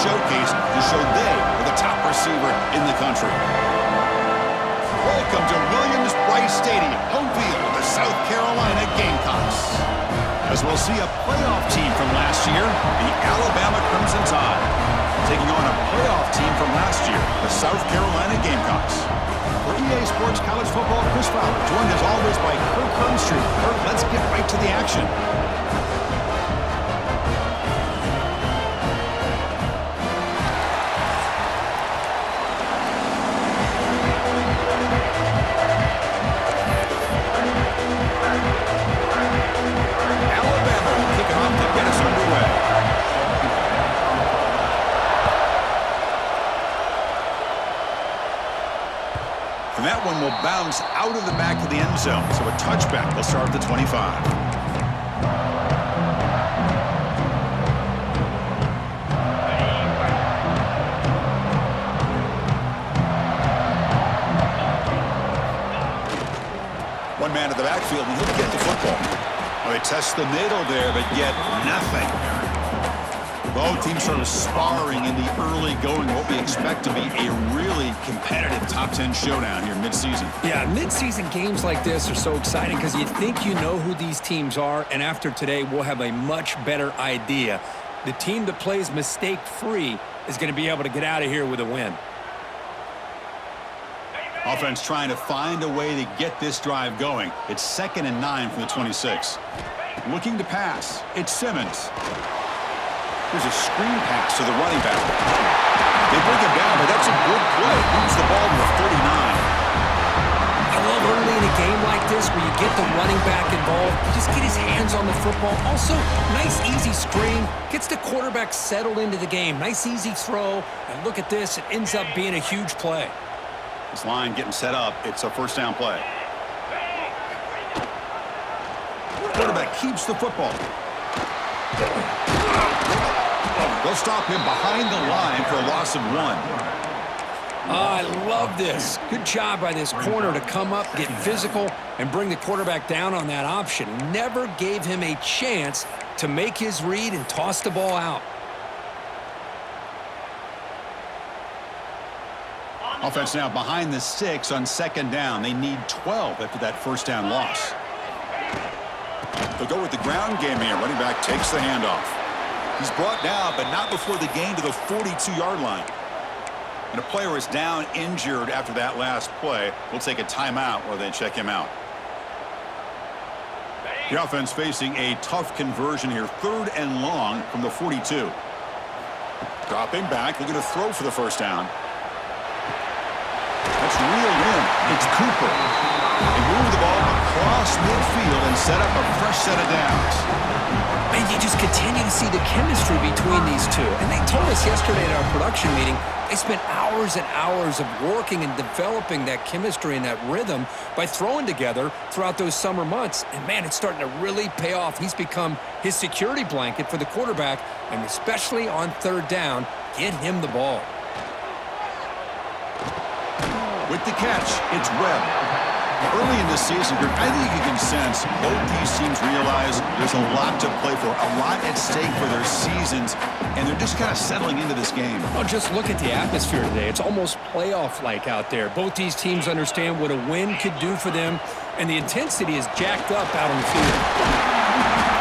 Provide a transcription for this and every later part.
showcase to show they are the top receiver in the country. Welcome to Williams-Brice Stadium, home field of the South Carolina Gamecocks. As we'll see a playoff team from last year, the Alabama Crimson Tide, taking on a playoff team from last year, the South Carolina Gamecocks. For EA Sports College Football, Chris Fowler, joined as always by Kirk Hermstreet. Kirk, let's get right to the action. Alabama will kick it off to get us underway. And that one will bounce out of the back of the end zone. So a touchback will start at the 25. One man in the backfield, and he'll get the football. Well, they test the middle there, but yet nothing. Both teams sort of sparring in the early going, what we expect to be a really competitive top 10 showdown here mid-season. Yeah, mid-season games like this are so exciting because you think you know who these teams are, and after today, we'll have a much better idea. The team that plays mistake-free is going to be able to get out of here with a win. Offense trying to find a way to get this drive going. It's 2nd and 9 from the 26. Looking to pass. It's Simmons. Here's a screen pass to the running back. They bring him down, but that's a good play. Moves the ball to the 39. I love early in a game like this where you get the running back involved. Just get his hands on the football. Also, nice easy screen. Gets the quarterback settled into the game. Nice easy throw. And look at this. It ends up being a huge play. This line getting set up. It's a first down play. Quarterback keeps the football. They'll stop him behind the line for a loss of 1. I love this. Good job by this corner to come up, get physical, and bring the quarterback down on that option. Never gave him a chance to make his read and toss the ball out. Offense now behind the 6 on 2nd down. They need 12 after that first down loss. They'll go with the ground game here. Running back takes the handoff. He's brought down, but not before the gain to the 42-yard line. And a player is down injured after that last play. We'll take a timeout while they check him out. The offense facing a tough conversion here. 3rd and long from the 42. Dropping back, looking to throw for the first down. That's reeled in. It's Cooper. They move the ball across midfield and set up a fresh set of downs. And you just continue to see the chemistry between these two. And they told us yesterday at our production meeting, they spent hours and hours of working and developing that chemistry and that rhythm by throwing together throughout those summer months. And, man, it's starting to really pay off. He's become his security blanket for the quarterback, and especially on 3rd down, get him the ball. With the catch, it's Webb. Early in this season, I think you can sense both these teams realize there's a lot to play for, a lot at stake for their seasons, and they're just kind of settling into this game. Well, just look at the atmosphere today. It's almost playoff-like out there. Both these teams understand what a win could do for them, and the intensity is jacked up out on the field.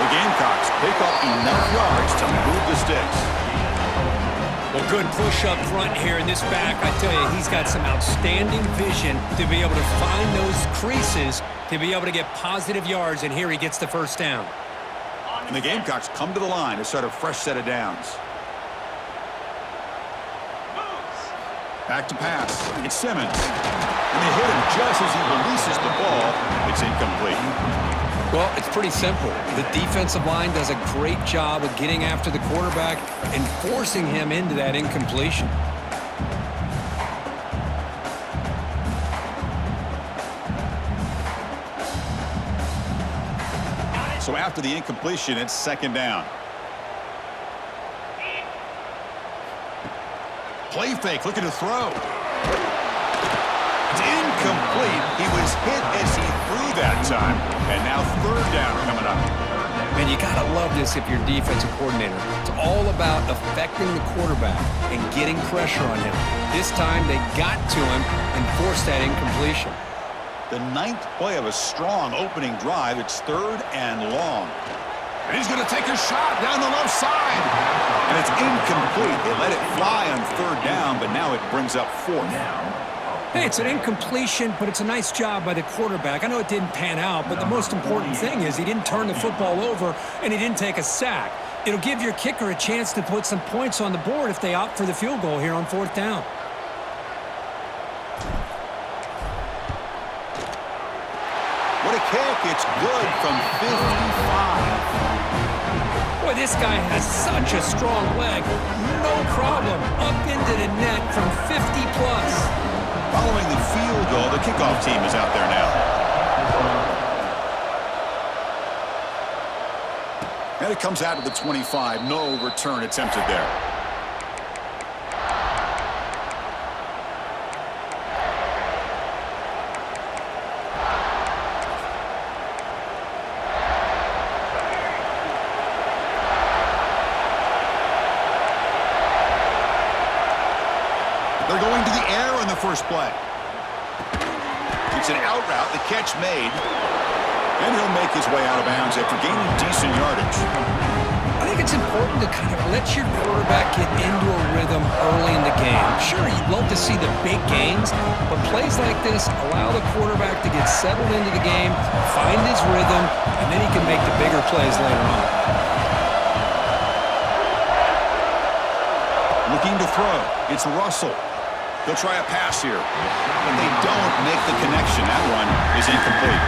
The Gamecocks pick up enough yards to move the sticks. Well, good push up front here in this back. I tell you, he's got some outstanding vision to be able to find those creases, to be able to get positive yards, and here he gets the first down. And the Gamecocks come to the line to start a fresh set of downs. Back to pass. It's Simmons. And they hit him just as he releases the ball. It's incomplete. Well, it's pretty simple. The defensive line does a great job of getting after the quarterback and forcing him into that incompletion. So after the incompletion, it's 2nd down. Play fake, looking to throw. It's incomplete. He was hit as he threw that time. And now 3rd down coming up. And you got to love this if you're defensive coordinator. It's all about affecting the quarterback and getting pressure on him. This time they got to him and forced that incompletion. The 9th play of a strong opening drive. It's 3rd and long. And he's going to take a shot down the left side. And it's incomplete. They let it fly on 3rd down, but now it brings up 4th. Hey, it's an incompletion, but it's a nice job by the quarterback. I know it didn't pan out, but the most important thing is he didn't turn the football over and he didn't take a sack. It'll give your kicker a chance to put some points on the board if they opt for the field goal here on 4th down. What a kick. It's good from 55. Boy, this guy has such a strong leg. No problem. Up into the net from 50-plus. Following the field goal, the kickoff team is out there now. And it comes out of the 25. No return attempted there. They're going to the air on the first play. It's an out route, the catch made. And he'll make his way out of bounds after gaining decent yardage. I think it's important to kind of let your quarterback get into a rhythm early in the game. Sure, you'd love to see the big gains, but plays like this allow the quarterback to get settled into the game, find his rhythm, and then he can make the bigger plays later on. Looking to throw. It's Russell. They'll try a pass here. But they don't make the connection. That one is incomplete.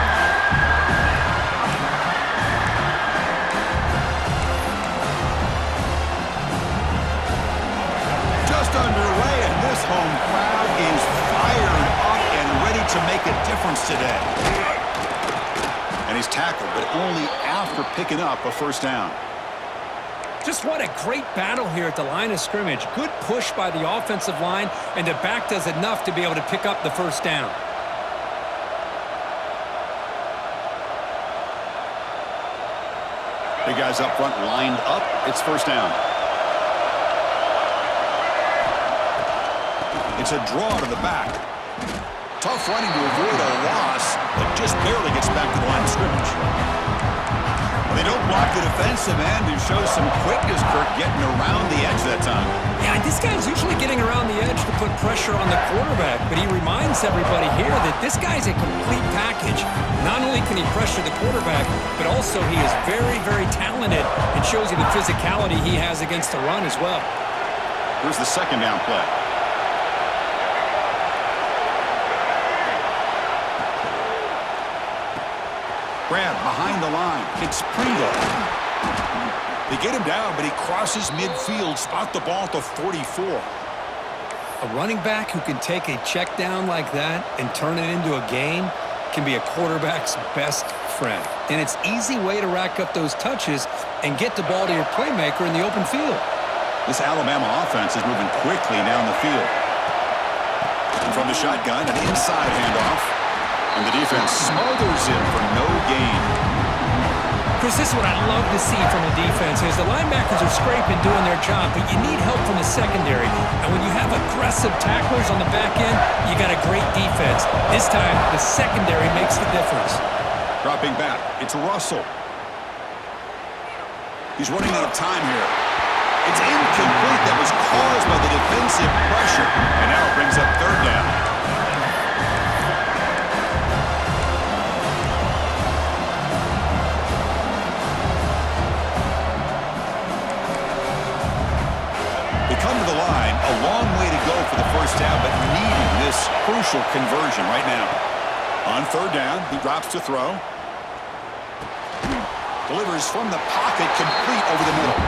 Just underway, and this home crowd is fired up and ready to make a difference today. And he's tackled, but only after picking up a 1st down. Just what a great battle here at the line of scrimmage. Good push by the offensive line, and the back does enough to be able to pick up the 1st down. Big guys up front lined up. It's 1st down. It's a draw to the back. Tough running to avoid a loss, but just barely gets back to the line of scrimmage. They don't block the defensive end and show some quickness, Kirk, getting around the edge that time. Yeah, this guy's usually getting around the edge to put pressure on the quarterback, but he reminds everybody here that this guy's a complete package. Not only can he pressure the quarterback, but also he is very, very talented and shows you the physicality he has against the run as well. Here's the 2nd down play. Grab behind the line. It's Pringle. They get him down, but he crosses midfield, spot the ball at the 44. A running back who can take a check down like that and turn it into a game can be a quarterback's best friend. And it's an easy way to rack up those touches and get the ball to your playmaker in the open field. This Alabama offense is moving quickly down the field. And from the shotgun, an inside handoff. And the defense smothers him for no gain. Chris, this is what I love to see from a defense is the linebackers are scraping, doing their job, but you need help from the secondary. And when you have aggressive tacklers on the back end, you got a great defense. This time, the secondary makes the difference. Dropping back, it's Russell. He's running out of time here. It's incomplete. That was caused by the defensive pressure. And now it brings up 3rd down. Come to the line, a long way to go for the 1st down, but needing this crucial conversion right now. On 3rd down, he drops to throw. Delivers from the pocket, complete over the middle.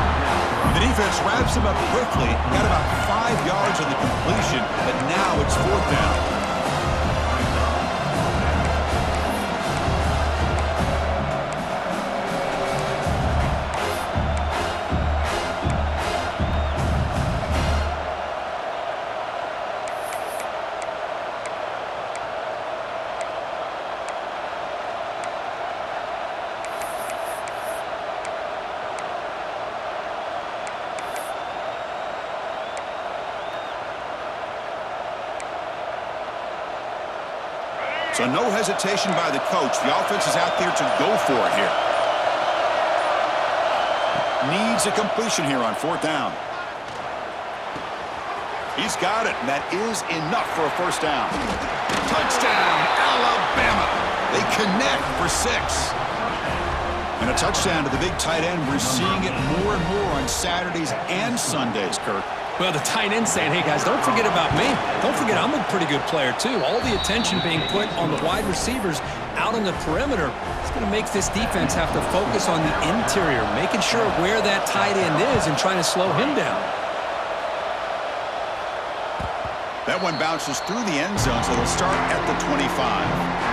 The defense wraps him up quickly. Got about 5 yards on the completion, but now it's 4th down. So no hesitation by the coach. The offense is out there to go for it here. Needs a completion here on 4th down. He's got it, and that is enough for a first down. Touchdown, Alabama. They connect for 6. And a touchdown to the big tight end. We're seeing it more and more on Saturdays and Sundays, Kirk. Well, the tight end saying, hey, guys, don't forget about me. Don't forget I'm a pretty good player, too. All the attention being put on the wide receivers out on the perimeter. It's going to make this defense have to focus on the interior, making sure where that tight end is and trying to slow him down. That one bounces through the end zone, so it'll start at the 25.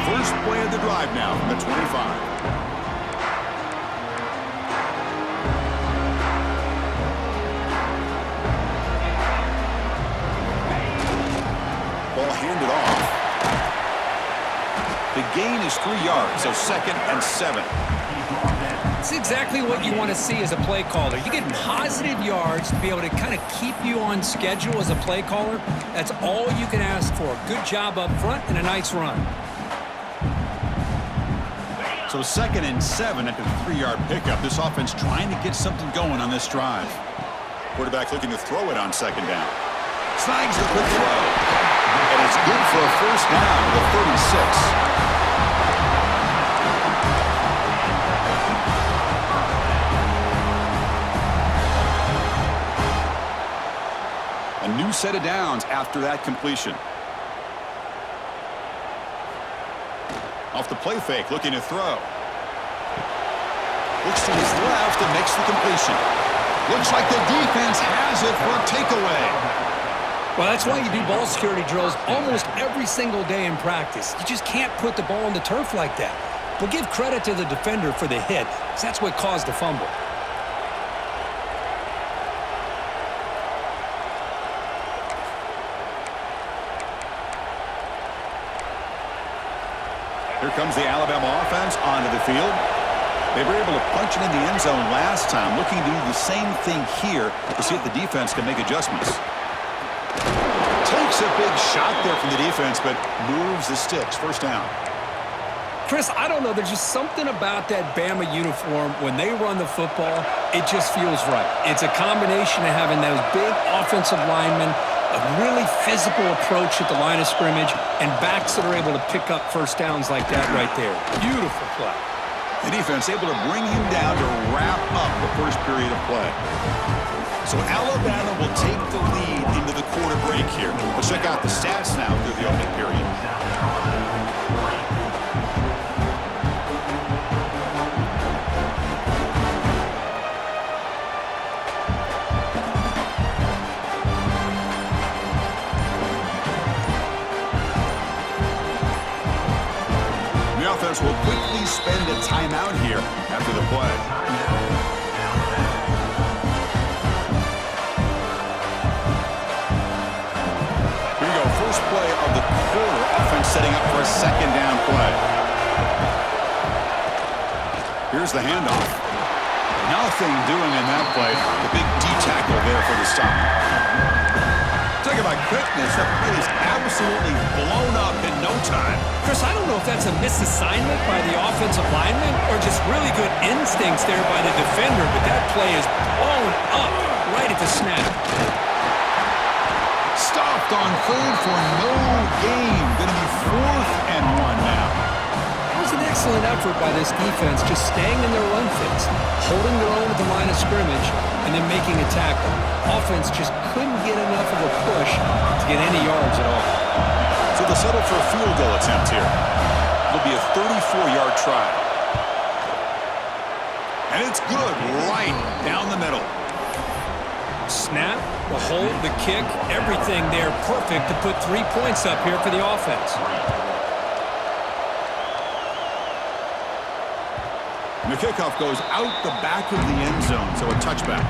First play of the drive now from the 25. Ball handed off. The gain is 3 yards, so 2nd and 7. It's exactly what you want to see as a play caller. You get positive yards to be able to kind of keep you on schedule as a play caller. That's all you can ask for. Good job up front and a nice run. So 2nd and 7 after the 3-yard pickup. This offense trying to get something going on this drive. Quarterback looking to throw it on 2nd down. Snags the quick throw. And it's good for a first down to the 36. A new set of downs after that completion. Off the play fake, looking to throw. Looks to his left and makes the completion. Looks like the defense has it for a takeaway. Well, that's why you do ball security drills almost every single day in practice. You just can't put the ball on the turf like that. But give credit to the defender for the hit, because that's what caused the fumble. Here comes the Alabama offense onto the field. They were able to punch it in the end zone last time, looking to do the same thing here to see if the defense can make adjustments. Takes a big shot there from the defense, but moves the sticks. First down. Chris, I don't know. There's just something about that Bama uniform. When they run the football, it just feels right. It's a combination of having those big offensive linemen, a really physical approach at the line of scrimmage, and backs that are able to pick up first downs like that right there. Beautiful play. The defense able to bring him down to wrap up the first period of play. So Alabama will take the lead into the quarter break here. Let's check out the stats now through the opening period. The offense will quickly spend a timeout here after the play. Here we go, first play of the quarter. Offense setting up for a 2nd down play. Here's the handoff. Nothing doing in that play. The big D tackle there for the stop. Talk about quickness. That play is absolutely blown up in no time. Chris, I don't know if that's a misassignment by the offensive lineman or just really good instincts there by the defender, but that play is blown up right at the snap. Stopped on 3rd for no gain. Going to be 4th and 1 now. That was an excellent effort by this defense, just staying in their run fits, holding their own at the line of scrimmage, and then making a tackle. Offense just couldn't get enough of a push to get any yards at all. So they'll settle for a field goal attempt here. It'll be a 34-yard try. And it's good right down the middle. Snap, the hold, the kick, everything there perfect to put 3 points up here for the offense. And the kickoff goes out the back of the end zone, so a touchback.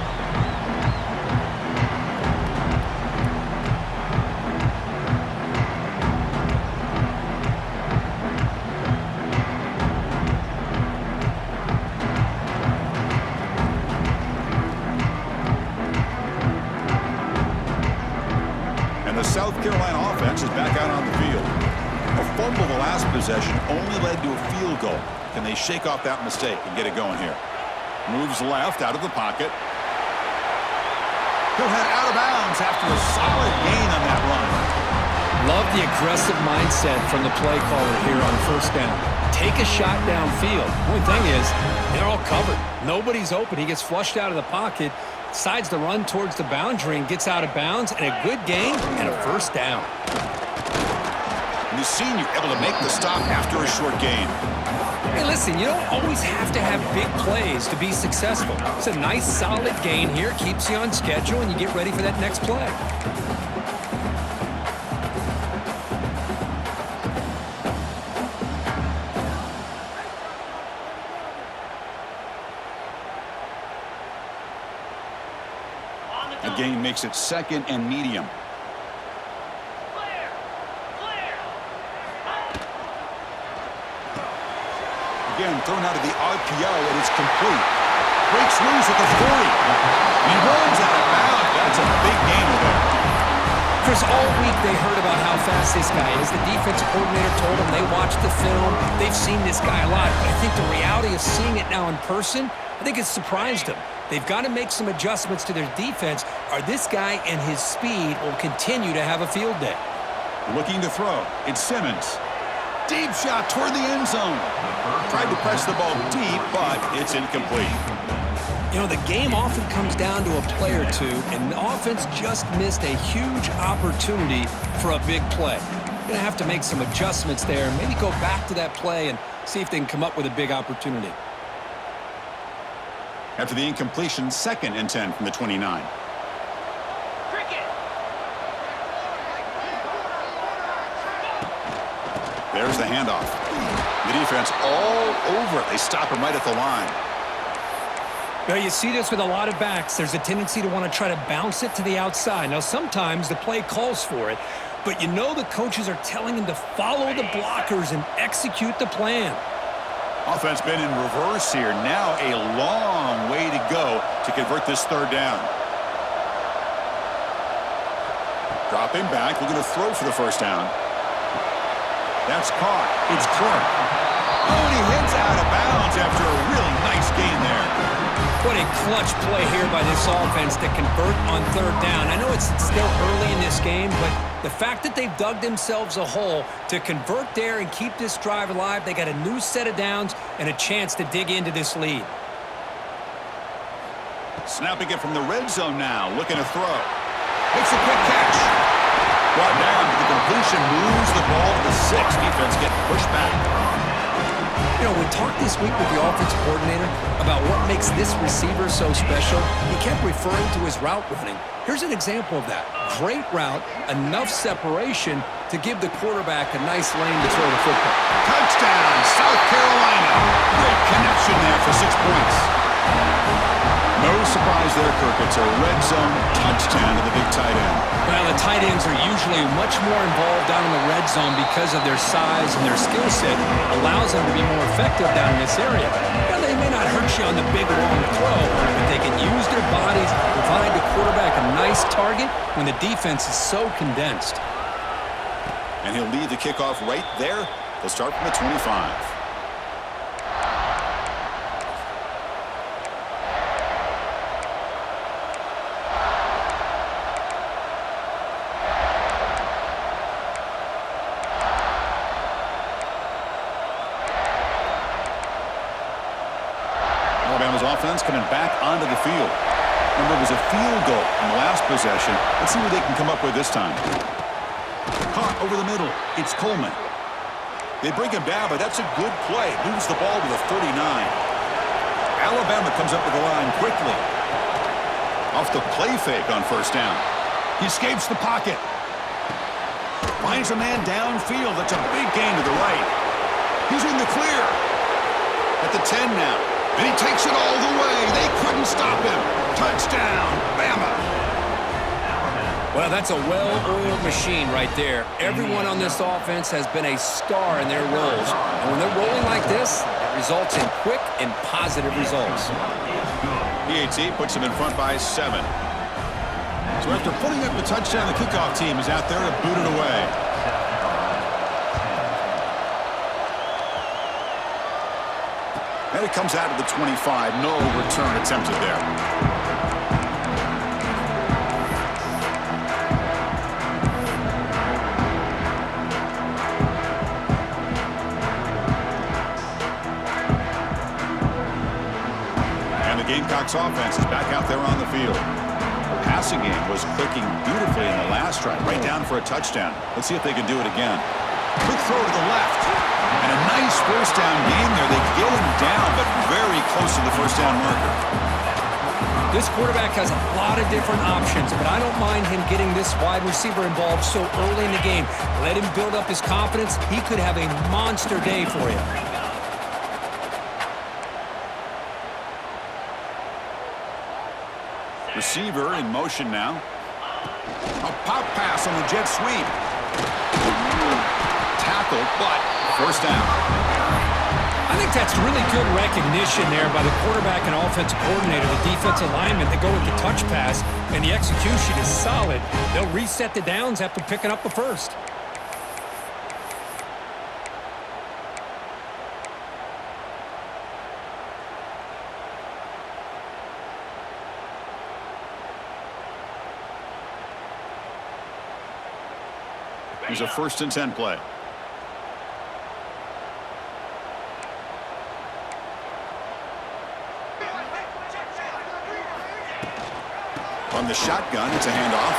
offense is back out on the field. A fumble the last possession only led to a field goal. Can they shake off that mistake and get it going here? Moves left out of the pocket. He'll head out of bounds after a solid gain on that run. Love the aggressive mindset from the play caller here on first down. Take a shot downfield. Only thing is, they're all covered. Nobody's open. He gets flushed out of the pocket, decides to run towards the boundary and gets out of bounds, and a good gain and a first down. And the senior able to make the stop after a short gain. Hey, listen, you don't always have to have big plays to be successful. It's a nice, solid gain here. Keeps you on schedule, and you get ready for that next play. The gain makes it second and medium. Again, thrown out of the RPO, and it's complete. Breaks loose at the 40. He runs out of bounds. That's a big gain there. Chris, all week they heard about how fast this guy is. The defensive coordinator told them they watched the film. They've seen this guy a lot. But I think the reality of seeing it now in person, I think it's surprised them. They've got to make some adjustments to their defense, or this guy and his speed will continue to have a field day. Looking to throw. It's Simmons. Deep shot toward the end zone. Tried to press the ball deep, but it's incomplete. You know, the game often comes down to a play or two, and the offense just missed a huge opportunity for a big play. Going to have to make some adjustments there, maybe go back to that play and see if they can come up with a big opportunity. After the incompletion, 2nd and 10 from the 29. There's the handoff. The defense all over it. They stop him right at the line. Well, you see this with a lot of backs. There's a tendency to want to try to bounce it to the outside. Now, sometimes the play calls for it, but you know the coaches are telling him to follow the blockers and execute the plan. Offense been in reverse here. Now a long way to go to convert this 3rd down. Dropping back, looking to throw for the first down. That's caught. It's Clark. Oh, and he heads out of bounds after a really nice gain there. What a clutch play here by this offense to convert on 3rd down. I know it's still early in this game, but the fact that they've dug themselves a hole to convert there and keep this drive alive, they got a new set of downs and a chance to dig into this lead. Snapping it from the red zone now, looking to throw. Makes a quick catch. Brought down, but the completion moves the ball to the 6. Defense getting pushed back. You know, we talked this week with the offensive coordinator about what makes this receiver so special. He kept referring to his route running. Here's an example of that. Great route, enough separation to give the quarterback a nice lane to throw the football. Touchdown, South Carolina. Great connection there for 6 points. No surprise there, Kirk. It's a red zone touchdown to the big tight end. Well, the tight ends are usually much more involved down in the red zone because of their size and their skill set. Allows them to be more effective down in this area. Well, they may not hurt you on the big, long throw, but they can use their bodies to provide the quarterback a nice target when the defense is so condensed. And he'll lead the kickoff right there. They'll start from the 25. Alabama's offense coming back onto the field. Remember, it was a field goal in the last possession. Let's see what they can come up with this time. Caught over the middle. It's Coleman. They bring him down, but that's a good play. Moves the ball to the 39. Alabama comes up with the line quickly. Off the play fake on first down. He escapes the pocket. Finds a man downfield. That's a big gain to the right. He's in the clear. At the 10 now. And he takes it all the way. They couldn't stop him. Touchdown, Bama. Well, that's a well-oiled machine right there. Everyone on this offense has been a star in their roles. And when they're rolling like this, it results in quick and positive results. PAT puts him in front by 7. So after putting up the touchdown, the kickoff team is out there to boot it away. And it comes out of the 25. No return attempted there. And the Gamecocks offense is back out there on the field. The passing game was clicking beautifully in the last drive, right down for a touchdown. Let's see if they can do it again. Quick throw to the left. And a nice first down game there. They get him down, but very close to the first down marker. This quarterback has a lot of different options, but I don't mind him getting this wide receiver involved so early in the game. Let him build up his confidence. He could have a monster day for you. Receiver in motion now. A pop pass on the jet sweep. Tackled, but first down. I think that's really good recognition there by the quarterback and offensive coordinator, the defensive lineman. They go with the touch pass, and the execution is solid. They'll reset the downs after picking up the first. Here's a 1st and 10 play. On the shotgun, it's a handoff.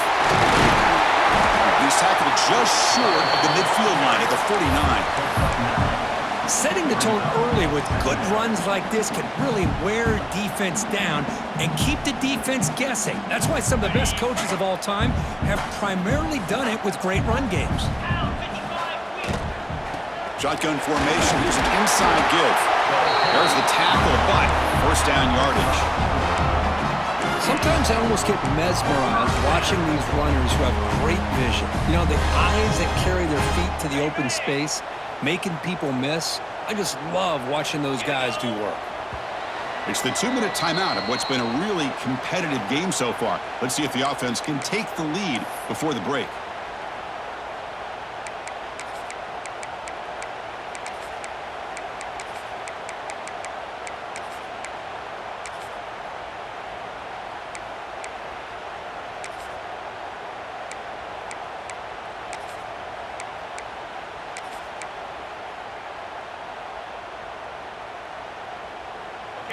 He's tackled just short of the midfield line at the 49. Setting the tone early with good runs like this can really wear defense down and keep the defense guessing. That's why some of the best coaches of all time have primarily done it with great run games. Shotgun formation. Here's an inside give. There's the tackle, but first down yardage. Sometimes I almost get mesmerized watching these runners who have great vision. You know, the eyes that carry their feet to the open space, making people miss. I just love watching those guys do work. It's the 2-minute timeout of what's been a really competitive game so far. Let's see if the offense can take the lead before the break.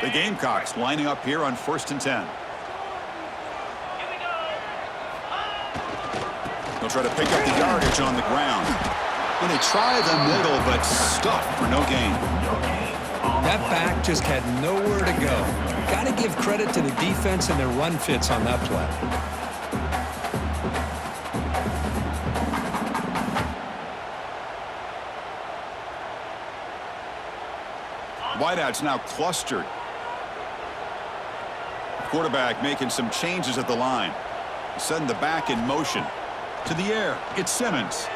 The Gamecocks lining up here on 1st and 10. They'll try to pick up the yardage on the ground. And they try the middle, but stuffed for no gain. That back just had nowhere to go. Got to give credit to the defense and their run fits on that play. Wideouts now clustered. Quarterback making some changes at the line. Sending the back in motion. To the air, it's Simmons.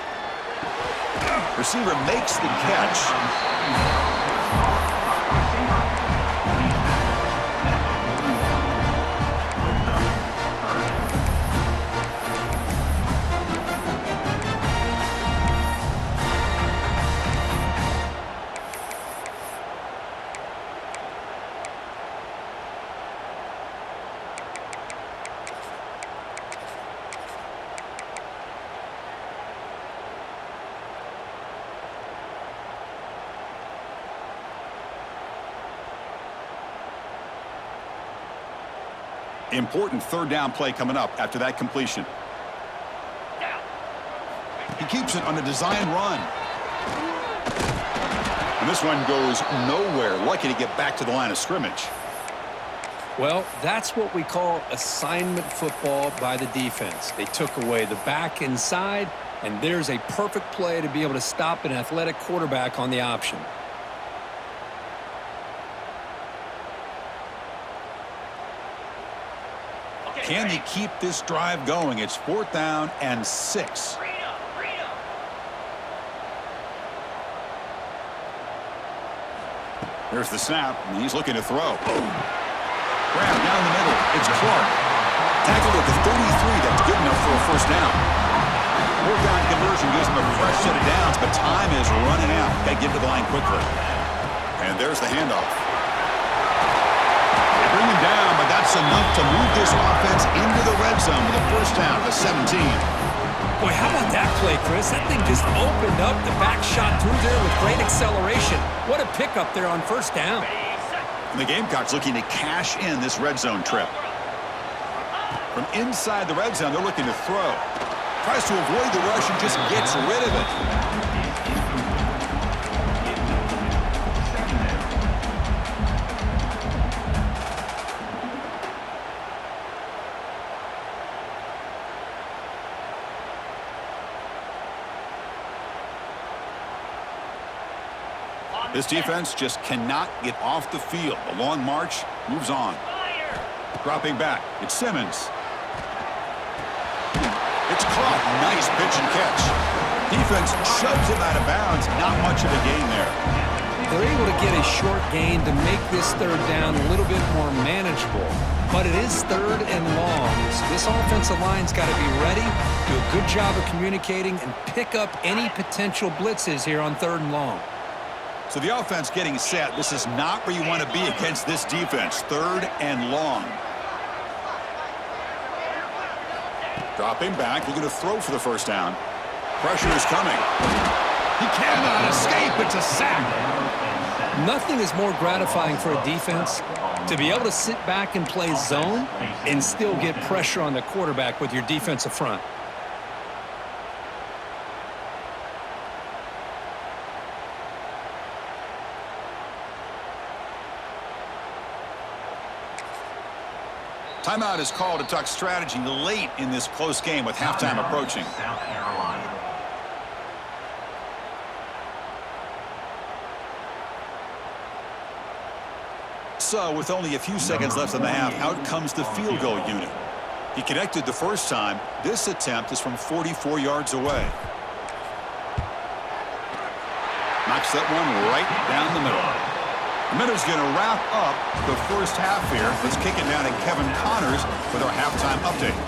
Receiver makes the catch. Important 3rd down play coming up after that completion. He keeps it on a design run. And this one goes nowhere. Lucky to get back to the line of scrimmage. Well, that's what we call assignment football by the defense. They took away the back inside, and there's a perfect play to be able to stop an athletic quarterback on the option. Can they keep this drive going? It's 4th down and 6. There's the snap, and he's looking to throw. Grab down the middle. It's Clark. Tackled at the 33. That's good enough for a first down. 4th down conversion gives him a fresh set of downs, but time is running out. Got to get to the line quickly. And there's the handoff. bring him down, but that's enough to move this offense into the red zone with a first down at the 17. Boy, how about that play, Chris? That thing just opened up. The back shot through there with great acceleration. What a pickup there on first down. And the Gamecocks looking to cash in this red zone trip. From inside the red zone, they're looking to throw. Tries to avoid the rush and just gets rid of it. This defense just cannot get off the field. The long march moves on. Dropping back, it's Simmons. It's caught. Nice pitch and catch. Defense shoves him out of bounds. Not much of a gain there. They're able to get a short gain to make this third down a little bit more manageable. But it is third and long. So this offensive line's got to be ready, do a good job of communicating, and pick up any potential blitzes here on third and long. So the offense getting set. This is not where you want to be against this defense. Third and long. Dropping back, looking to throw for the first down. Pressure is coming. He cannot escape. It's a sack. Nothing is more gratifying for a defense to be able to sit back and play zone and still get pressure on the quarterback with your defensive front. Timeout is called to talk strategy late in this close game with halftime approaching. So, with only a few seconds left in the half, out comes the field goal unit. He connected the first time. This attempt is from 44 yards away. Knocks that one right down the middle. The minute's going to wrap up the first half here. Let's kick it down to Kevin Connors with our halftime update.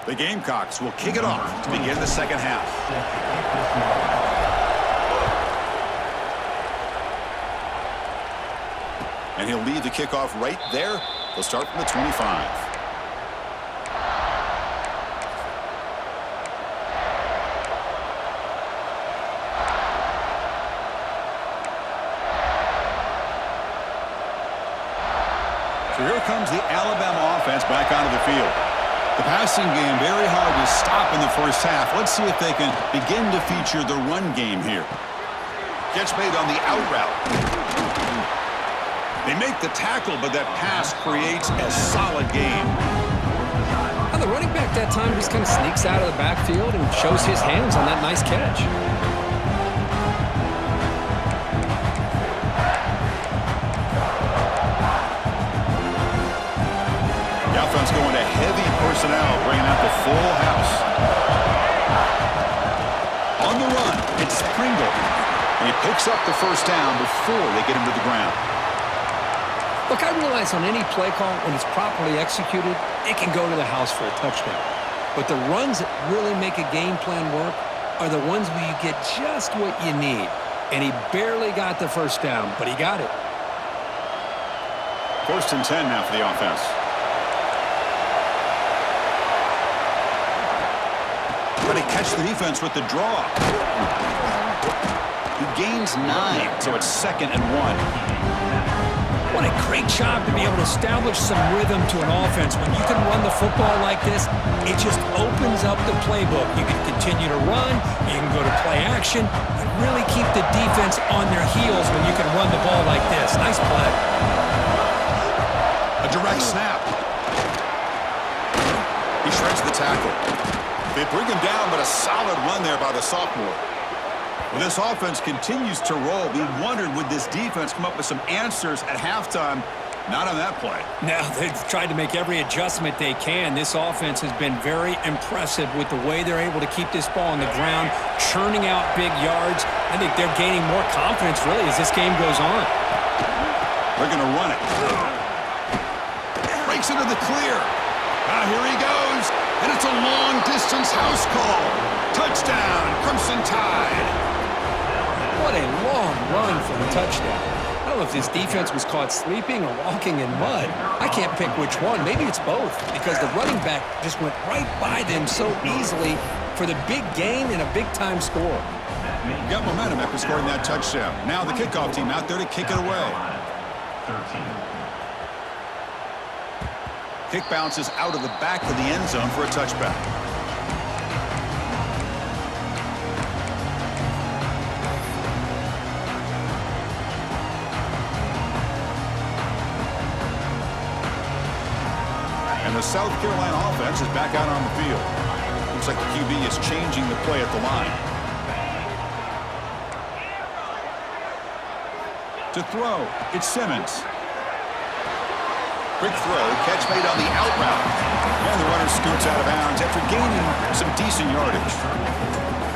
The Gamecocks will kick it off to begin the second half. And he'll lead the kickoff right there. They'll start from the 25. So here comes the Alabama offense back onto the field. The passing game very hard to stop in the first half. Let's see if they can begin to feature the run game here. Catch made on the out route. They make the tackle, but that pass creates a solid gain. And the running back that time just kind of sneaks out of the backfield and shows his hands on that nice catch. Offense going to heavy personnel, bringing out the full house. On the run, it's Pringle. And he picks up the first down before they get him to the ground. Look, I realize on any play call, when it's properly executed, it can go to the house for a touchdown. But the runs that really make a game plan work are the ones where you get just what you need. And he barely got the first down, but he got it. First and 10 now for the offense. Trying to catch the defense with the draw. He gains 9, so it's 2nd and 1. What a great job to be able to establish some rhythm to an offense. When you can run the football like this, it just opens up the playbook. You can continue to run, you can go to play action, and really keep the defense on their heels when you can run the ball like this. Nice play. A direct snap. He shreds the tackle. They bring him down, but a solid run there by the sophomore. When this offense continues to roll, we wondered, would this defense come up with some answers at halftime? Not on that play. Now, they've tried to make every adjustment they can. This offense has been very impressive with the way they're able to keep this ball on the ground, churning out big yards. I think they're gaining more confidence, really, as this game goes on. They're going to run it. Breaks into the clear. Here he goes. And it's a long-distance house call. Touchdown, Crimson Tide. What a long run for the touchdown. I don't know if this defense was caught sleeping or walking in mud. I can't pick which one. Maybe it's both, because the running back just went right by them so easily for the big gain and a big-time score. Got momentum after scoring that touchdown. Now the kickoff team out there to kick it away. Kick bounces out of the back of the end zone for a touchback. And the South Carolina offense is back out on the field. Looks like the QB is changing the play at the line. To throw, it's Simmons. Quick throw, catch made on the out route. And the runner scoots out of bounds after gaining some decent yardage.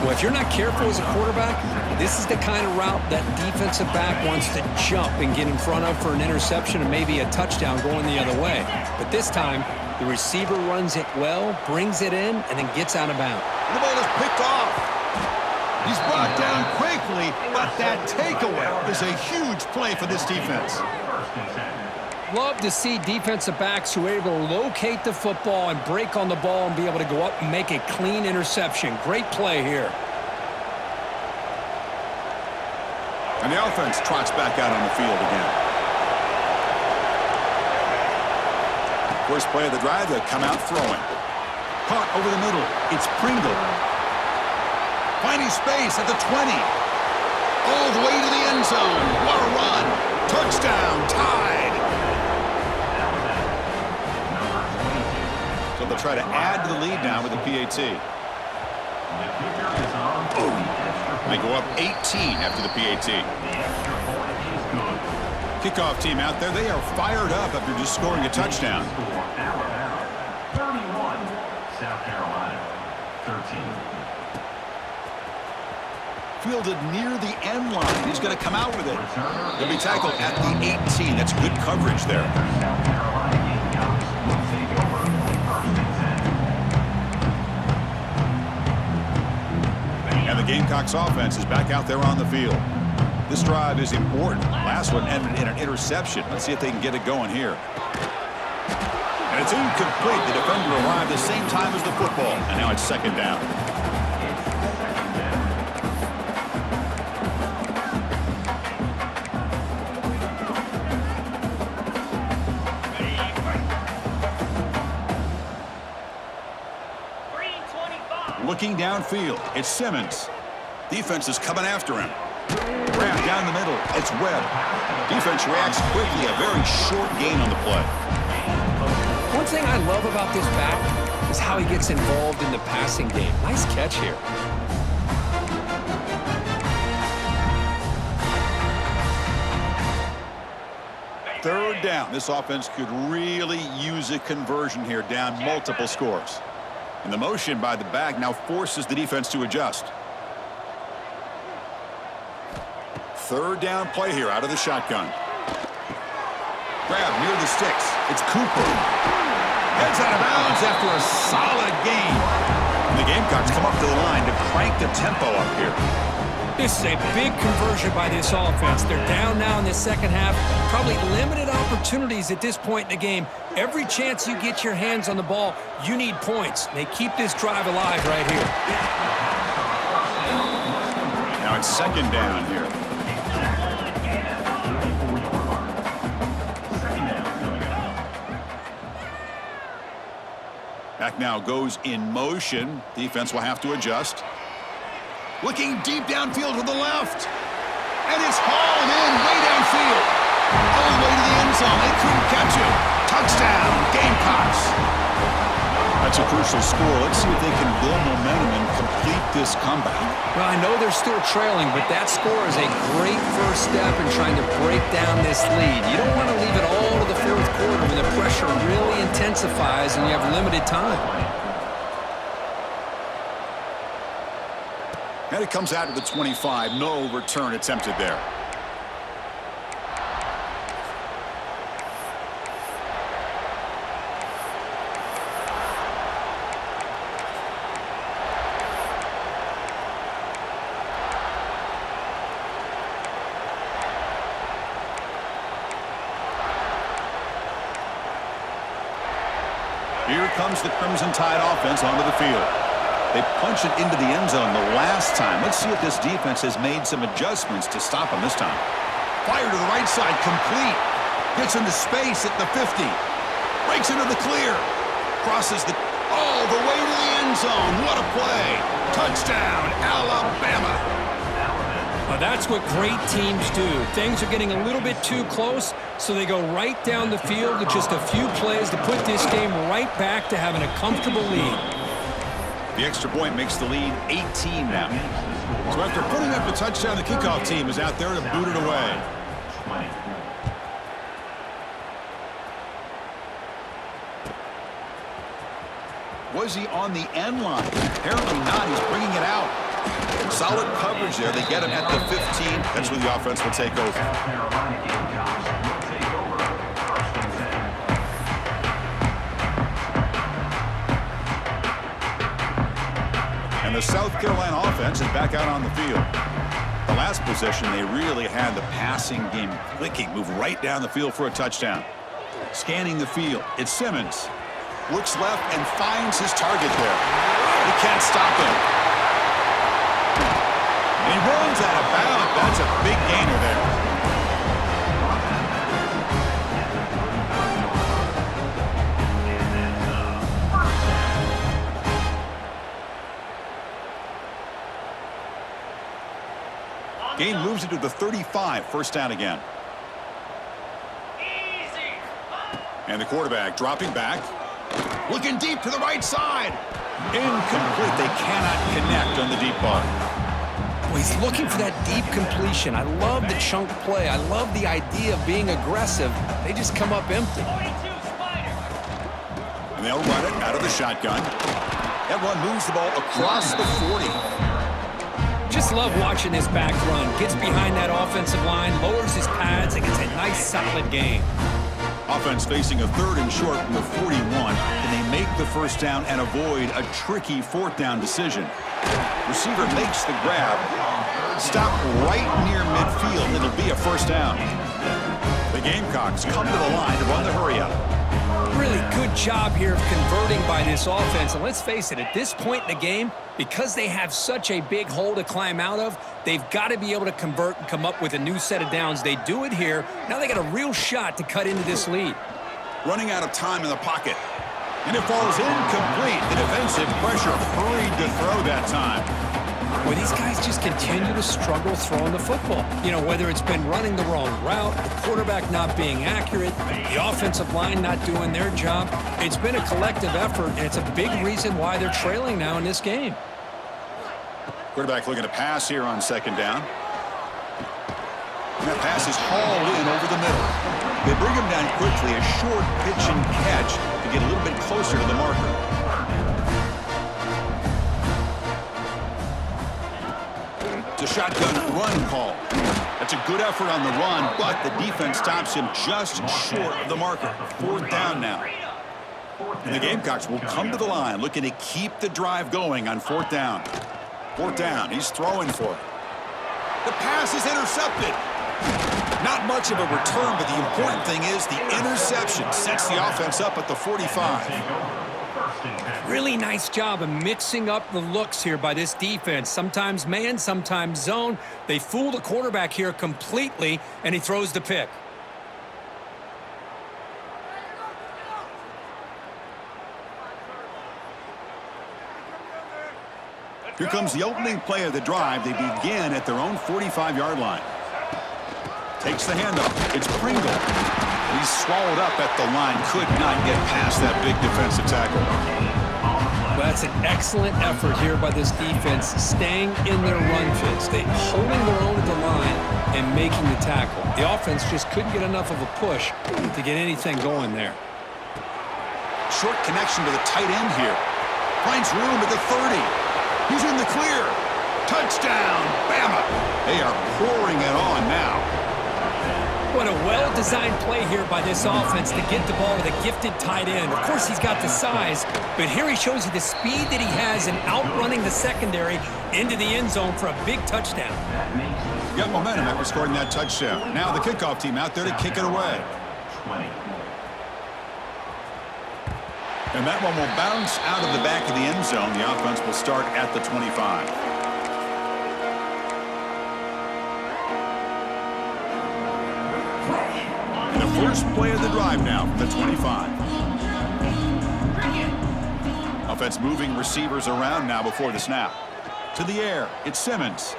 Well, if you're not careful as a quarterback, this is the kind of route that defensive back wants to jump and get in front of for an interception and maybe a touchdown going the other way. But this time, the receiver runs it well, brings it in, and then gets out of bounds. The ball is picked off. He's brought down quickly, but that takeaway is a huge play for this defense. Love to see defensive backs who are able to locate the football and break on the ball and be able to go up and make a clean interception. Great play here. And the offense trots back out on the field again. First play of the drive, they come out throwing. Caught over the middle. It's Pringle. Finding space at the 20. All the way to the end zone. What a run. Touchdown. Tied. So they'll try to add to the lead now with the PAT. They go up 18 after the PAT. Kickoff team out there. They are fired up after just scoring a touchdown. 31, South Carolina, 13. Fielded near the end line. He's going to come out with it. He'll be tackled at the 18. That's good coverage there. And the Gamecocks offense is back out there on the field. This drive is important. Last one ended in an interception. Let's see if they can get it going here. And it's incomplete. The defender arrived the same time as the football. And now it's second down. Looking downfield, it's Simmons. Defense is coming after him. Grab down the middle, it's Webb. Defense reacts quickly, a very short gain on the play. One thing I love about this back is how he gets involved in the passing game. Nice catch here. Third down. This offense could really use a conversion here, down multiple scores. And the motion by the back now forces the defense to adjust. Third down play here out of the shotgun. Grab near the sticks. It's Cooper. Heads out of bounds after a solid gain. And the Gamecocks come up to the line to crank the tempo up here. This is a big conversion by this offense. They're down now in the second half. Probably limited opportunities at this point in the game. Every chance you get your hands on the ball, you need points. They keep this drive alive right here. Now it's second down here. Back now goes in motion. Defense will have to adjust. Looking deep downfield to the left. And it's hauled in way downfield. All the way to the end zone. They couldn't catch it. Touchdown, Gamecocks. That's a crucial score. Let's see if they can build momentum and complete this comeback. Well, I know they're still trailing, but that score is a great first step in trying to break down this lead. You don't want to leave it all to the fourth quarter when the pressure really intensifies and you have limited time. And it comes out to the 25. No return attempted there. Here comes the Crimson Tide offense onto the field. They punched it into the end zone the last time. Let's see if this defense has made some adjustments to stop them this time. Fire to the right side, complete. Gets into space at the 50. Breaks into the clear. Crosses all the way to the end zone. What a play. Touchdown, Alabama. Well, that's what great teams do. Things are getting a little bit too close, so they go right down the field with just a few plays to put this game right back to having a comfortable lead. The extra point makes the lead 18 now. So after putting up the touchdown, the kickoff team is out there to boot it away. 20. Was he on the end line? Apparently not. He's bringing it out. Solid coverage there. They get him at the 15. That's where the offense will take over. South Carolina Gamecocks will take over 1st and 10. And the South Carolina offense is back out on the field. The last possession, they really had the passing game clicking. Move right down the field for a touchdown. Scanning the field. It's Simmons. Looks left and finds his target there. He can't stop him. And he runs out of bounds. That's a big gainer there. Gain moves it to the 35. First down again. And the quarterback dropping back. Looking deep to the right side. Incomplete. They cannot connect on the deep ball. Well, he's looking for that deep completion. I love the chunk play. I love the idea of being aggressive. They just come up empty. And they'll run it out of the shotgun. That run moves the ball across the 40. Just love watching this back run. Gets behind that offensive line, lowers his pads, and gets a nice solid gain. Offense facing a 3rd and short from the 41. Can they make the first down and avoid a tricky 4th down decision? Receiver makes the grab. Stop right near midfield. It'll be a first down. The Gamecocks come to the line to run the hurry up. Really good job here of converting by this offense. And let's face it, at this point in the game, because they have such a big hole to climb out of, they've got to be able to convert and come up with a new set of downs. They do it here. Now they got a real shot to cut into this lead. Running out of time in the pocket. And it falls incomplete. The defensive pressure hurried to throw that time. Well, these guys just continue to struggle throwing the football. You know, whether it's been running the wrong route, the quarterback not being accurate, the offensive line not doing their job. It's been a collective effort, and it's a big reason why they're trailing now in this game. Quarterback looking to pass here on 2nd down. And that pass is hauled in over the middle. They bring him down quickly, a short pitch and catch to get a little bit closer to the marker. It's a shotgun run call. That's a good effort on the run, but the defense stops him just short of the marker. 4th down now. And the Gamecocks will come to the line looking to keep the drive going on 4th down. 4th down, he's throwing for it. The pass is intercepted. Not much of a return, but the important thing is the interception sets the offense up at the 45. Really nice job of mixing up the looks here by this defense. Sometimes man, sometimes zone. They fool the quarterback here completely, and he throws the pick. Here comes the opening play of the drive. They begin at their own 45-yard line. Takes the handoff. It's Pringle. He's swallowed up at the line. Could not get past that big defensive tackle. Well, that's an excellent effort here by this defense, staying in their run fits. They holding their own at the line and making the tackle. The offense just couldn't get enough of a push to get anything going there. Short connection to the tight end here. Finds room at the 30. He's in the clear. Touchdown, BAMA. They are pouring it on now. What a well-designed play here by this offense to get the ball to the gifted tight end. Of course, he's got the size, but here he shows you the speed that he has in outrunning the secondary into the end zone for a big touchdown. Got momentum after scoring that touchdown. Now the kickoff team out there to kick it away. And that one will bounce out of the back of the end zone. The offense will start at the 25. And the first play of the drive now from the 25. Offense moving receivers around now before the snap. To the air, it's Simmons.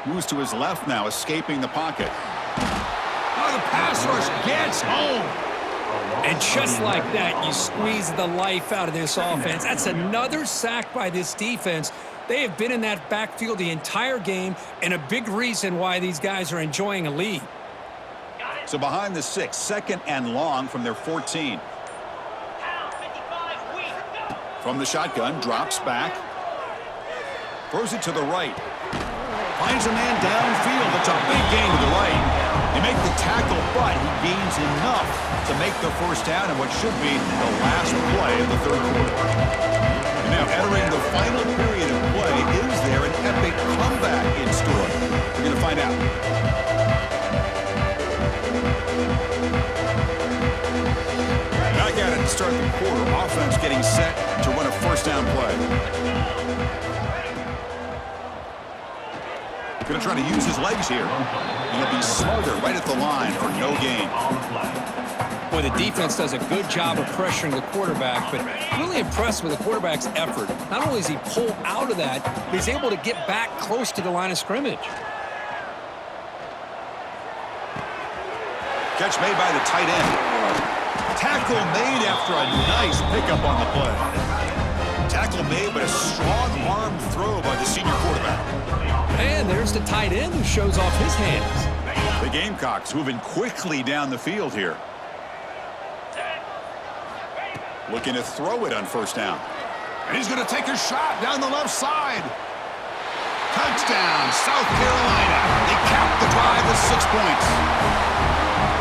Moves to his left now, escaping the pocket. Oh, the pass rush gets home. And just like that, you squeeze the life out of this offense. That's another sack by this defense. They have been in that backfield the entire game, and a big reason why these guys are enjoying a lead. So behind the 6, second and long from their 14. From the shotgun, drops back. Throws it to the right. Finds a man downfield. It's a big gain to the right. They make the tackle, but he gains enough to make the first down in what should be the last play of the third quarter. And now entering the final period of play, is there an epic comeback in store? We're going to find out. Back at it to start the quarter. Offense getting set to run a first down play. Going to try to use his legs here. And he'll be smothered right at the line for no gain. Well, the defense does a good job of pressuring the quarterback, but really impressed with the quarterback's effort. Not only does he pull out of that, but he's able to get back close to the line of scrimmage. Catch made by the tight end. Tackle made after a nice pickup on the play. Tackle made, but a strong arm throw by the senior quarterback. And there's the tight end who shows off his hands. The Gamecocks moving quickly down the field here. Looking to throw it on first down. And he's going to take a shot down the left side. Touchdown, South Carolina. They cap the drive with 6 points.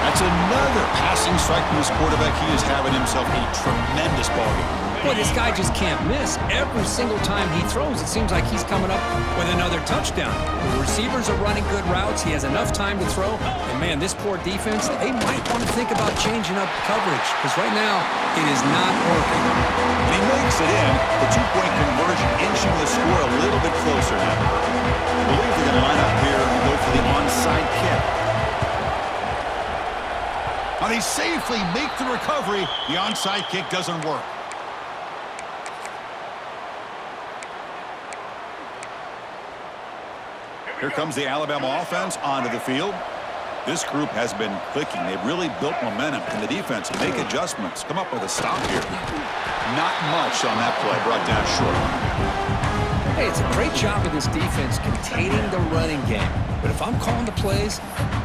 That's another passing strike from his quarterback. He is having himself a tremendous ballgame. Boy, this guy just can't miss. Every single time he throws, it seems like he's coming up with another touchdown. The receivers are running good routes. He has enough time to throw. And, man, this poor defense, they might want to think about changing up coverage because right now it is not working. And he makes it in. The 2-point conversion inching the score a little bit closer now. I believe they're going to line up here and go for the onside kick. Now they safely make the recovery. The onside kick doesn't work. Here comes the Alabama offense onto the field. This group has been clicking. They've really built momentum, and the defense make adjustments. Come up with a stop here. Not much on that play, brought down short. Hey, it's a great job of this defense containing the running game. But if I'm calling the plays,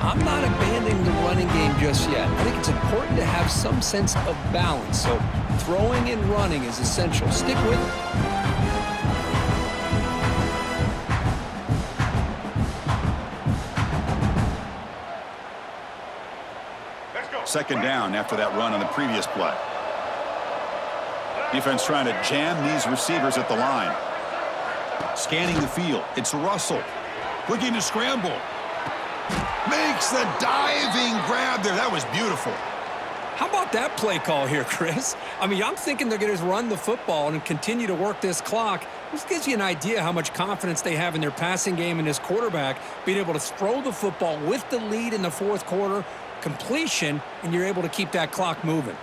I'm not abandoning the running game just yet. I think it's important to have some sense of balance. So throwing and running is essential. Stick with it. Second down after that run on the previous play. Defense trying to jam these receivers at the line. Scanning the field. It's Russell. Looking to scramble. Makes the diving grab there. That was beautiful. How about that play call here, Chris? I mean, I'm thinking they're going to run the football and continue to work this clock. This gives you an idea how much confidence they have in their passing game and this quarterback being able to throw the football with the lead in the fourth quarter, completion, and you're able to keep that clock moving.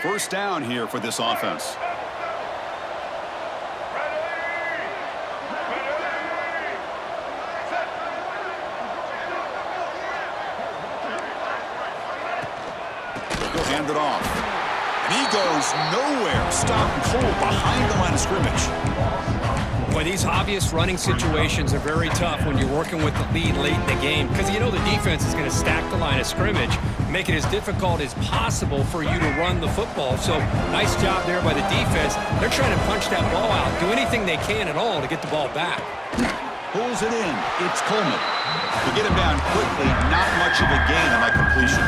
First down here for this offense. He'll hand it off. And he goes nowhere. Stopped cold behind the line of scrimmage. Boy, these obvious running situations are very tough when you're working with the lead late in the game because you know the defense is going to stack the line of scrimmage, make it as difficult as possible for you to run the football. So nice job there by the defense. They're trying to punch that ball out, do anything they can at all to get the ball back. Pulls it in. It's Coleman. To get him down quickly, not much of a gain on that completion.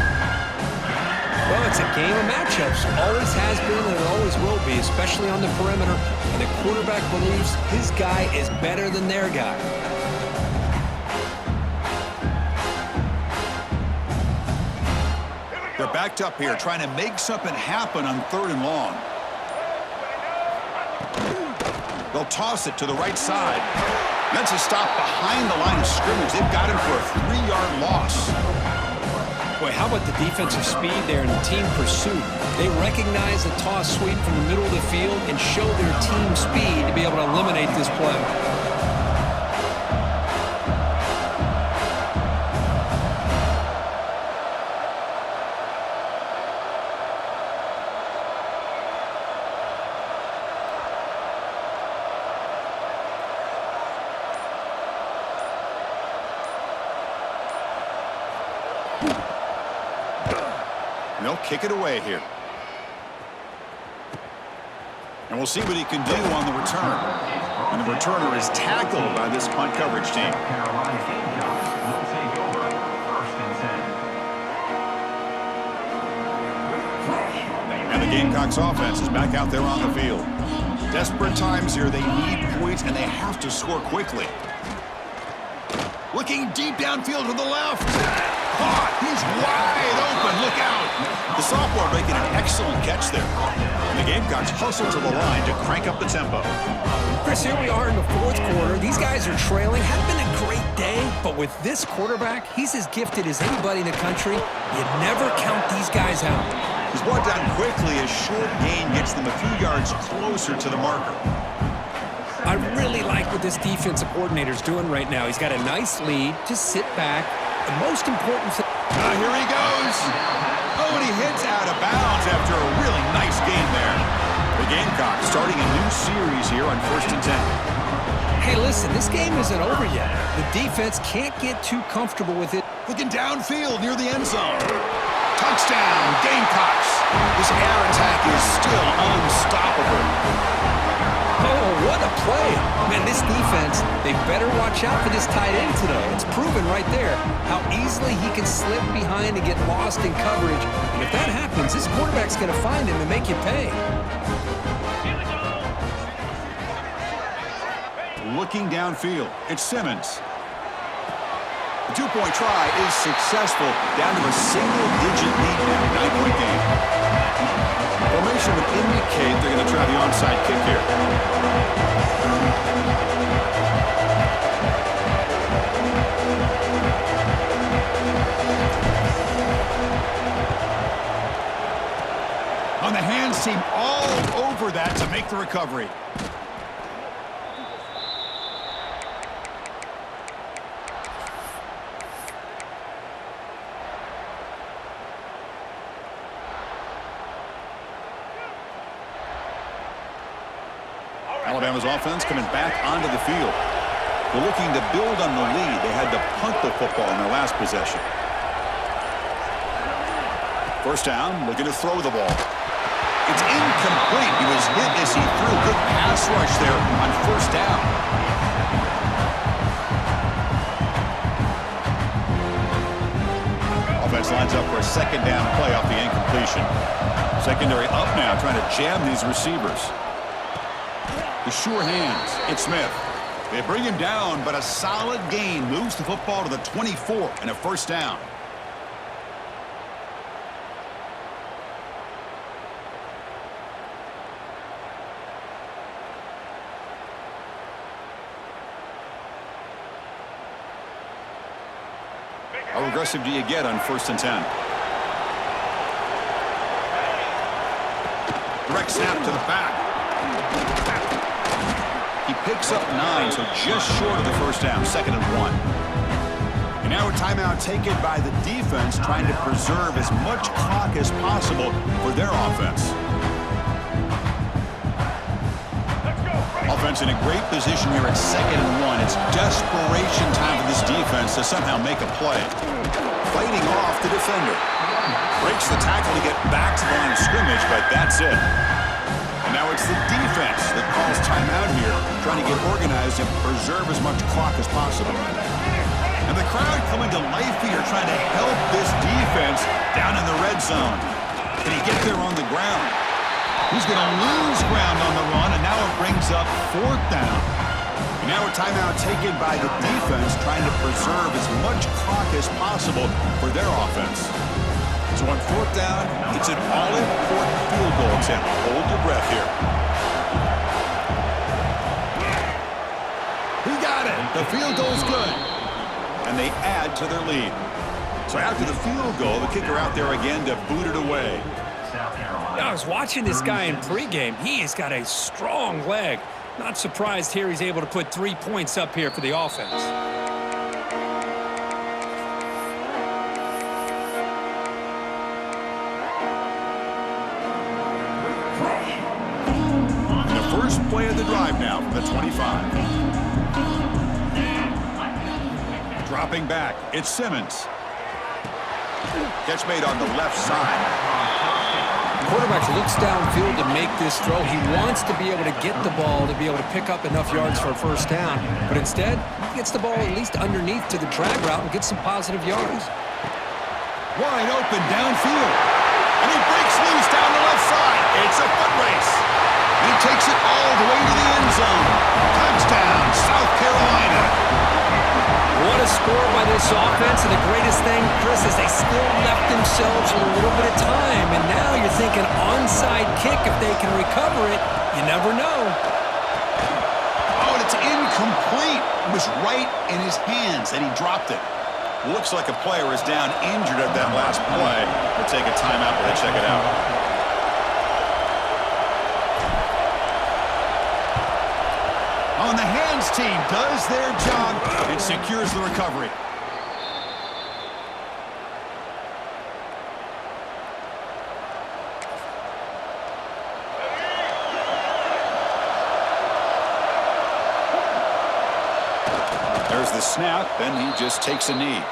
Well, it's a game of matchups. Always has been and it always will be, especially on the perimeter. And the quarterback believes his guy is better than their guy. They're back backed up here, trying to make something happen on 3rd and long. They'll toss it to the right side. That's a stop behind the line of scrimmage. They've got him for a 3-yard loss. Boy, how about the defensive speed there in the team pursuit? They recognize the toss sweep from the middle of the field and show their team speed to be able to eliminate this play. And they'll kick it away here. And we'll see what he can do on the return. And the returner is tackled by this punt coverage team. Carolina Gamecocks will take over 1st and 10. And the Gamecocks offense is back out there on the field. Desperate times here. They need points, and they have to score quickly. Looking deep downfield to the left. Caught. He's wide open. Look out. The sophomore making an excellent catch there. And the Gamecocks hustle to the line to crank up the tempo. Chris, here we are in the 4th quarter. These guys are trailing. Had been a great day, but with this quarterback, he's as gifted as anybody in the country. You never count these guys out. He's brought down quickly as short gain gets them a few yards closer to the marker. I really like what this defensive coordinator's doing right now. He's got a nice lead. Just sit back. The most important thing... Here he goes. Oh, and he hits out of bounds after a really nice game there. The Gamecocks starting a new series here on 1st and 10. Hey, listen, this game isn't over yet. The defense can't get too comfortable with it. Looking downfield near the end zone. Touchdown, Gamecocks. This air attack is still unstoppable. Oh, what a play. Man, this defense, they better watch out for this tight end today. It's proven right there how easily he can slip behind and get lost in coverage. And if that happens, this quarterback's going to find him and make you pay. Looking downfield, it's Simmons. The 2-point try is successful, down to a single-digit lead now, 9-point game. Formation would indicate they're going to try the onside kick here. On the hands team, all over that to make the recovery. Alabama's offense coming back onto the field. They're looking to build on the lead. They had to punt the football in their last possession. 1st down, looking to throw the ball. It's incomplete. He was hit as he threw a good pass rush there on 1st down. Offense lines up for a 2nd down play off the incompletion. Secondary up now, trying to jam these receivers. The sure hands, it's Smith. They bring him down, but a solid gain moves the football to the 24 and a 1st down. How aggressive do you get on 1st and 10? Direct snap to the back. He picks up 9, so just short of the 1st down, 2nd and 1. And now a timeout taken by the defense, trying to preserve as much clock as possible for their offense. Offense in a great position here at 2nd and 1. It's desperation time for this defense to somehow make a play. Fighting off the defender. Breaks the tackle to get back to the line of scrimmage, but that's it. And now it's the defense that calls timeout here, trying to get organized and preserve as much clock as possible. And the crowd coming to life here, trying to help this defense down in the red zone. Can he get there on the ground? He's going to lose ground on the run, and now it brings up 4th down. And now a timeout taken by the defense, trying to preserve as much clock as possible for their offense. So on fourth down, it's an all-important field goal attempt. Hold your breath here. He got it. The field goal's good. And they add to their lead. So after the field goal, the kicker out there again to boot it away. I was watching this guy in pregame. He's got a strong leg. Not surprised here he's able to put 3 points up here for the offense. And the first play of the drive now from the 25. Dropping back, it's Simmons. Catch made on the left side. Quarterback looks downfield to make this throw. He wants to be able to get the ball to be able to pick up enough yards for a first down. But instead, he gets the ball at least underneath to the drag route and gets some positive yards. Wide open downfield. And he breaks loose down the left side. It's a foot race. He takes it all the way to the end zone. Touchdown, South Carolina. What a score by this offense, and the greatest thing, Chris, is they still left themselves a little bit of time, and now you're thinking onside kick if they can recover it. You never know. Oh, and it's incomplete. It was right in his hands, and he dropped it. Looks like a player is down injured at that last play. We'll take a timeout while they check it out. On the hands team does their job and secures the recovery. There's the snap, and he just takes a knee.